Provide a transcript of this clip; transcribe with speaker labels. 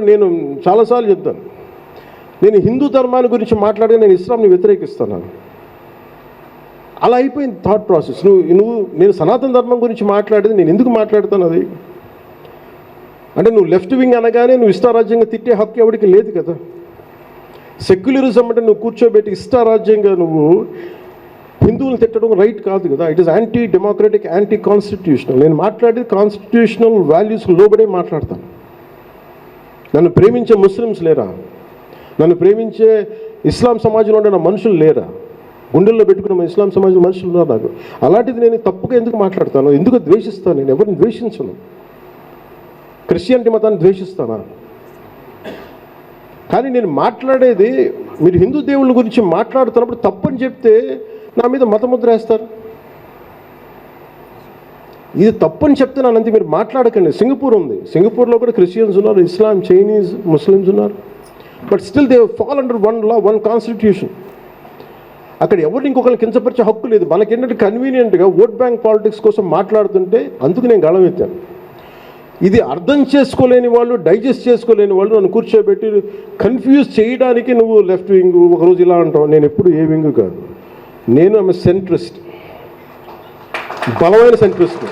Speaker 1: నేను చాలాసార్లు చెప్తాను, నేను హిందూ ధర్మాన్ని గురించి మాట్లాడితే నేను ఇస్లాంని వ్యతిరేకిస్తాను. అలా అయిపోయింది థాట్ ప్రాసెస్. నేను సనాతన ధర్మం గురించి మాట్లాడేది నేను ఎందుకు మాట్లాడతాను? అది అంటే నువ్వు లెఫ్ట్ వింగ్ అనగానే నువ్వు ఇష్టారాజ్యంగా తిట్టే హక్కు ఎవరికి లేదు కదా. సెక్యులరిజం అంటే నువ్వు కూర్చోబెట్టి ఇష్టారాజ్యంగా నువ్వు హిందువులు తిట్టడం రైట్ కాదు కదా. It is anti democratic, anti constitutional. నేను మాట్లాడేది కాన్స్టిట్యూషనల్ వాల్యూస్కి లోబడే మాట్లాడతాను. నన్ను ప్రేమించే ముస్లిమ్స్ లేరా? నన్ను ప్రేమించే ఇస్లాం సమాజంలో ఉండే నా మనుషులు లేరా? గుండెల్లో పెట్టుకున్న ఇస్లాం సమాజం మనుషులు ఉన్నారు నాకు. అలాంటిది నేను తప్పుగా ఎందుకు మాట్లాడతాను? ఎందుకు ద్వేషిస్తాను? నేను ఎవరిని ద్వేషించను. క్రిస్టియానిటీ మతాన్ని ద్వేషిస్తానా? కానీ నేను మాట్లాడేది, మీరు హిందూ దేవుళ్ళ గురించి మాట్లాడుతున్నప్పుడు తప్పని చెప్తే నా మీద మతముద్ర వేస్తారు. ఇది తప్పని చెప్తే అంతే, మీరు మాట్లాడకండి. సింగపూర్ ఉంది, సింగపూర్లో కూడా క్రిస్టియన్స్ ఉన్నారు, ఇస్లాం, చైనీస్, ముస్లిమ్స్ ఉన్నారు. But still they fall under one law, one constitution. అక్కడ ఎవరిని ఇంకొకరిని కించపరిచే హక్కు లేదు. మనకేంటంటే కన్వీనియంట్గా ఓట్ బ్యాంక్ పాలిటిక్స్ కోసం మాట్లాడుతుంటే అందుకు నేను గళం ఎత్తాను. ఇది అర్థం చేసుకోలేని వాళ్ళు, డైజెస్ట్ చేసుకోలేని వాళ్ళు నన్ను కూర్చోబెట్టి కన్ఫ్యూజ్ చేయడానికి నువ్వు లెఫ్ట్ వింగ్, ఒకరోజు ఇలా అంటావు. నేను ఎప్పుడు ఏ వింగ్ కాదు. నేను ఆమె సెంట్రిస్ట్, బలమైన సెంట్రిస్ట్.